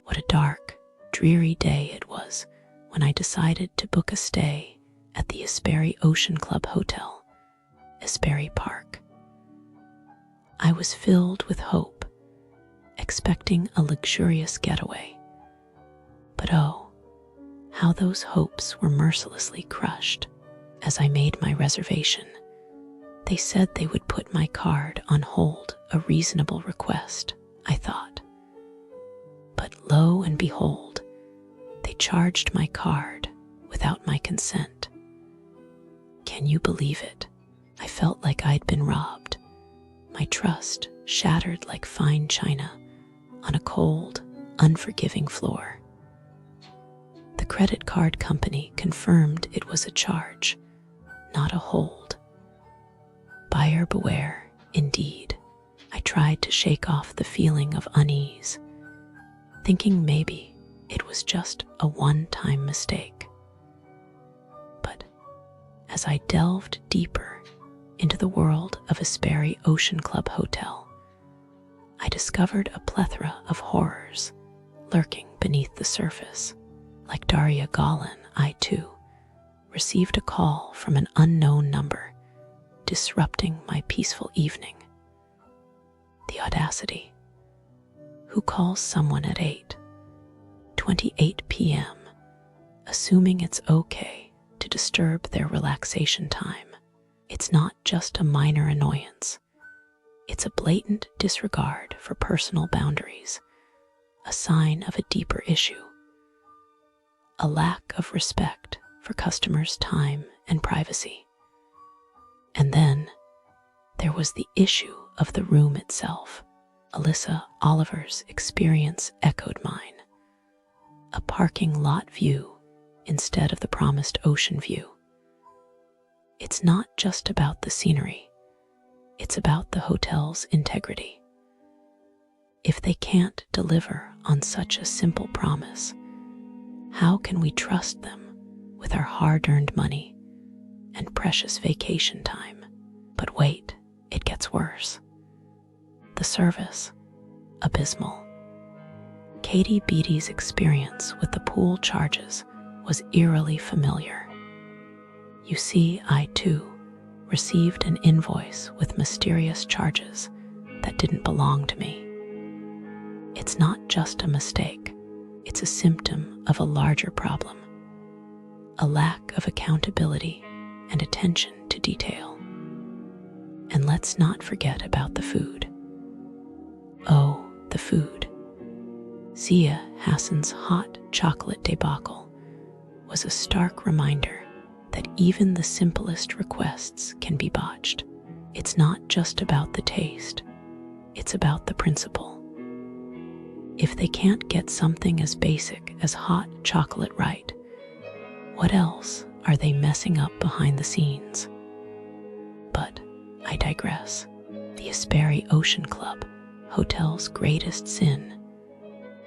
What a dark, dreary day it was when I decided to book a stay at the Asbury Ocean Club Hotel, Asbury Park. I was filled with hope, expecting a luxurious getaway. But oh, how those hopes were mercilessly crushed. As I made my reservation, they said they would put my card on hold, a reasonable request, I thought. But lo and behold, they charged my card without my consent. Can you believe it? I felt like I'd been robbed, my trust shattered like fine china on a cold, unforgiving floor. The credit card company confirmed it was a charge, not a hold. Buyer beware, indeed. I tried to shake off the feeling of unease, thinking maybe it was just a one-time mistake. But as I delved deeper into the world of Asbury Ocean Club Hotel, I discovered a plethora of horrors lurking beneath the surface. Like Daria Golan, I too received a call from an unknown number, disrupting my peaceful evening. The audacity. Who calls someone at 8:28 p.m., assuming it's okay to disturb their relaxation time? It's not just a minor annoyance. It's a blatant disregard for personal boundaries, a sign of a deeper issue. A lack of respect for customers' time and privacy. And then there was the issue of the room itself. Alyssa Oliver's experience echoed mine. A parking lot view instead of the promised ocean view. It's not just about the scenery. It's about the hotel's integrity. If they can't deliver on such a simple promise, how can we trust them with our hard-earned money and precious vacation time? But wait, it gets worse. The service, abysmal. Katie Beattie's experience with the pool charges was eerily familiar. You see, I too received an invoice with mysterious charges that didn't belong to me. It's not just a mistake. It's a symptom of a larger problem, a lack of accountability and attention to detail. And let's not forget about the food. Oh, the food. Zia Hassan's hot chocolate debacle was a stark reminder that even the simplest requests can be botched. It's not just about the taste, it's about the principle. If they can't get something as basic as hot chocolate right, what else are they messing up behind the scenes? But I digress. The Asbury Ocean Club Hotel's greatest sin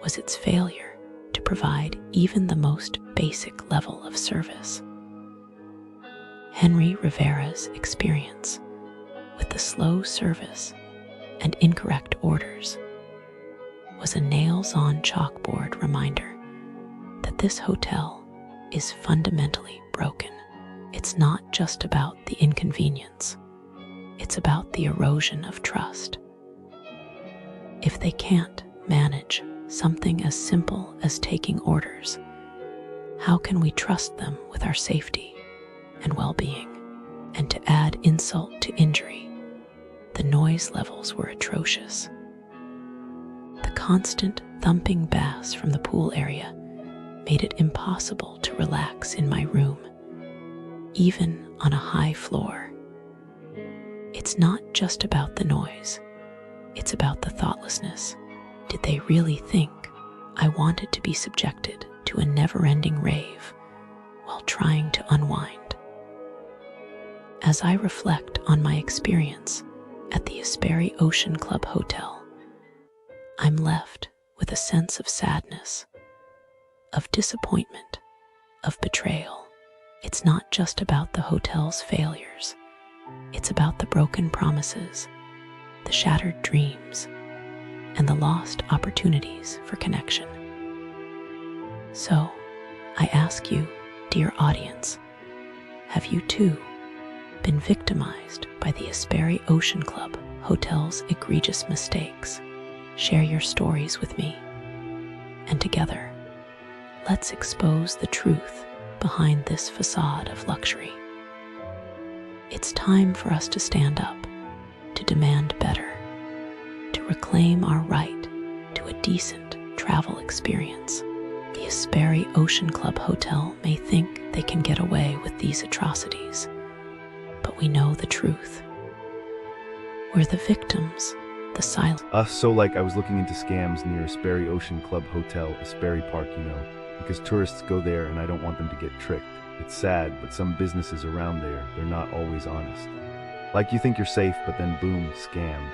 was its failure to provide even the most basic level of service. Henry Rivera's experience with the slow service and incorrect orders was a nails-on chalkboard reminder that this hotel is fundamentally broken. It's not just about the inconvenience, it's about the erosion of trust. If they can't manage something as simple as taking orders, how can we trust them with our safety and well-being? And to add insult to injury, the noise levels were atrocious. The constant thumping bass from the pool area made it impossible to relax in my room, even on a high floor. It's not just about the noise, it's about the thoughtlessness. Did they really think I wanted to be subjected to a never-ending rave while trying to unwind? As I reflect on my experience at the Asbury Ocean Club Hotel, I'm left with a sense of sadness, of disappointment, of betrayal. It's not just about the hotel's failures. It's about the broken promises, the shattered dreams, and the lost opportunities for connection. So, I ask you, dear audience, have you too been victimized by the Asbury Ocean Club Hotel's egregious mistakes? Share your stories with me, and together, let's expose the truth behind this facade of luxury. It's time for us to stand up, to demand better, to reclaim our right to a decent travel experience. The Asbury Ocean Club Hotel may think they can get away with these atrocities, but we know the truth. We're the victims, the silent. So I was looking into scams near Asbury Ocean Club Hotel, Asbury Park, because tourists go there and I don't want them to get tricked. It's sad, but some businesses around there, they're not always honest. Like you think you're safe, but then boom, scammed.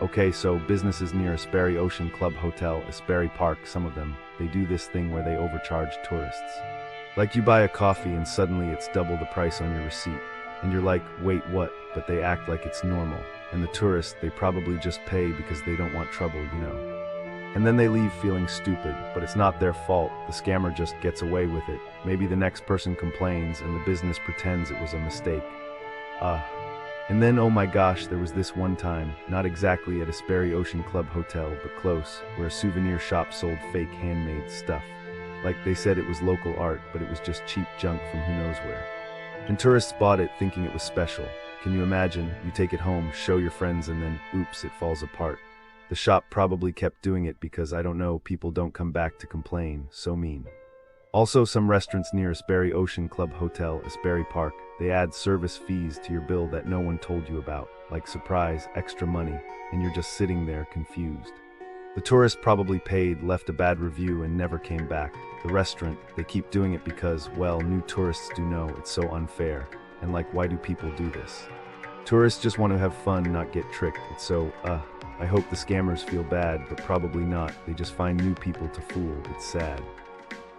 Okay, so businesses near Asbury Ocean Club Hotel, Asbury Park, some of them, they do this thing where they overcharge tourists. Like you buy a coffee and suddenly it's double the price on your receipt. And you're like, wait, what? But they act like it's normal. And the tourists, they probably just pay because they don't want trouble, And then they leave feeling stupid, but it's not their fault. The scammer just gets away with it. Maybe the next person complains and the business pretends it was a mistake. And then, oh my gosh, there was this one time, not exactly at Asbury Ocean Club Hotel, but close, where a souvenir shop sold fake handmade stuff. Like they said it was local art, but it was just cheap junk from who knows where. And tourists bought it thinking it was special. Can you imagine? You take it home, show your friends, and then, oops, it falls apart. The shop probably kept doing it because, I don't know, people don't come back to complain. So mean. Also, some restaurants near Asbury Ocean Club Hotel, Asbury Park, they add service fees to your bill that no one told you about, like surprise, extra money, and you're just sitting there confused. The tourist probably paid, left a bad review, and never came back. The restaurant, they keep doing it because, well, new tourists do know it's so unfair. And why do people do this? Tourists just want to have fun, not get tricked. It's so, I hope the scammers feel bad, but probably not. They just find new people to fool. It's sad.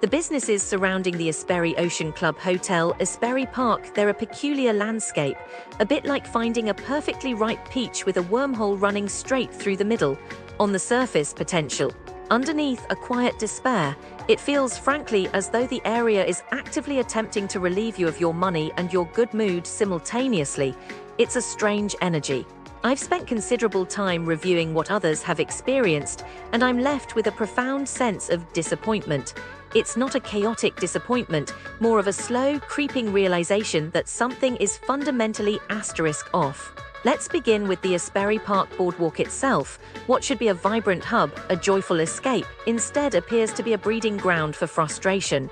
The businesses surrounding the Asbury Ocean Club Hotel, Asbury Park, they're a peculiar landscape, a bit like finding a perfectly ripe peach with a wormhole running straight through the middle. On the surface, potential. Underneath, a quiet despair. It feels, frankly, as though the area is actively attempting to relieve you of your money and your good mood simultaneously. It's a strange energy. I've spent considerable time reviewing what others have experienced, and I'm left with a profound sense of disappointment. It's not a chaotic disappointment, more of a slow, creeping realization that something is fundamentally off. Let's begin with the Asbury Park Boardwalk itself. What should be a vibrant hub, a joyful escape, instead appears to be a breeding ground for frustration.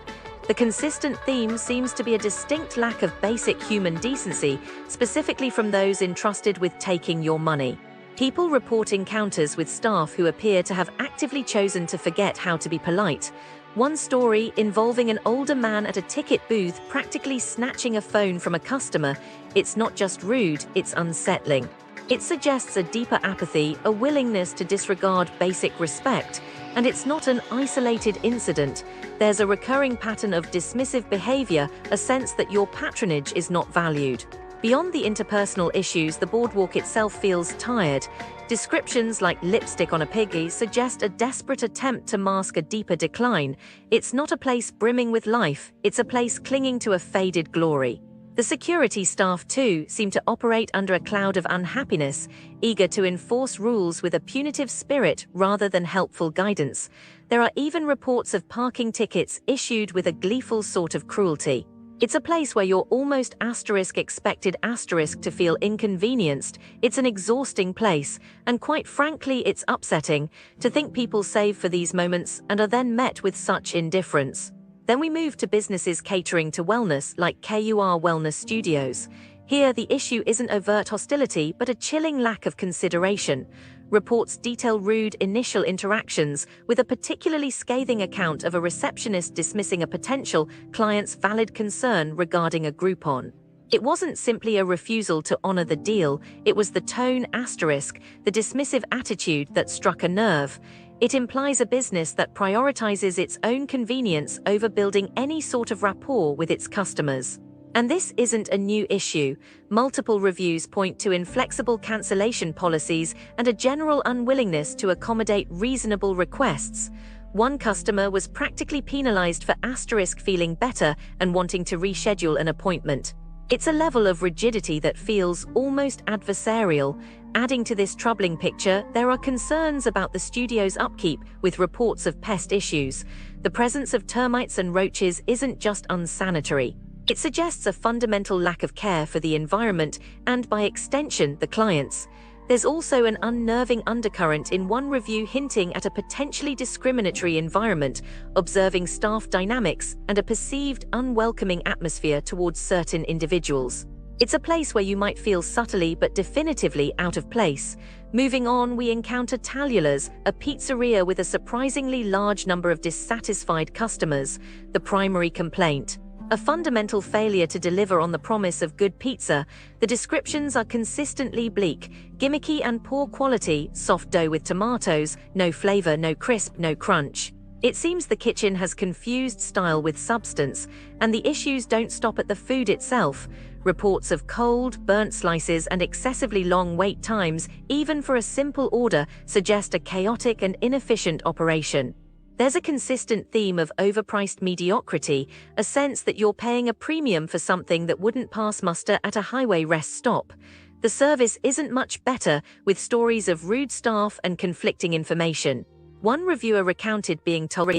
The consistent theme seems to be a distinct lack of basic human decency, specifically from those entrusted with taking your money. People report encounters with staff who appear to have actively chosen to forget how to be polite. One story involving an older man at a ticket booth practically snatching a phone from a customer. It's not just rude, it's unsettling. It suggests a deeper apathy, a willingness to disregard basic respect. And it's not an isolated incident. There's a recurring pattern of dismissive behavior, a sense that your patronage is not valued. Beyond the interpersonal issues, the boardwalk itself feels tired. Descriptions like lipstick on a piggy suggest a desperate attempt to mask a deeper decline. It's not a place brimming with life, it's a place clinging to a faded glory. The security staff, too, seem to operate under a cloud of unhappiness, eager to enforce rules with a punitive spirit rather than helpful guidance. There are even reports of parking tickets issued with a gleeful sort of cruelty. It's a place where you're almost expected to feel inconvenienced. It's an exhausting place, and quite frankly, it's upsetting to think people save for these moments and are then met with such indifference. Then we move to businesses catering to wellness, like You're Wellness Studios. Here, the issue isn't overt hostility, but a chilling lack of consideration. Reports detail rude initial interactions, with a particularly scathing account of a receptionist dismissing a potential client's valid concern regarding a Groupon. It wasn't simply a refusal to honor the deal, it was the tone the dismissive attitude that struck a nerve. It implies a business that prioritizes its own convenience over building any sort of rapport with its customers. And this isn't a new issue. Multiple reviews point to inflexible cancellation policies and a general unwillingness to accommodate reasonable requests. One customer was practically penalized for feeling better and wanting to reschedule an appointment. It's a level of rigidity that feels almost adversarial. Adding to this troubling picture, there are concerns about the studio's upkeep, with reports of pest issues. The presence of termites and roaches isn't just unsanitary. It suggests a fundamental lack of care for the environment and, by extension, the clients. There's also an unnerving undercurrent in one review hinting at a potentially discriminatory environment, observing staff dynamics and a perceived unwelcoming atmosphere towards certain individuals. It's a place where you might feel subtly but definitively out of place. Moving on, we encounter Talulas, a pizzeria with a surprisingly large number of dissatisfied customers. The primary complaint: a fundamental failure to deliver on the promise of good pizza. The descriptions are consistently bleak, gimmicky and poor quality: soft dough with tomatoes, no flavor, no crisp, no crunch. It seems the kitchen has confused style with substance, and the issues don't stop at the food itself. Reports of cold, burnt slices and excessively long wait times, even for a simple order, suggest a chaotic and inefficient operation. There's a consistent theme of overpriced mediocrity, a sense that you're paying a premium for something that wouldn't pass muster at a highway rest stop. The service isn't much better, with stories of rude staff and conflicting information. One reviewer recounted being told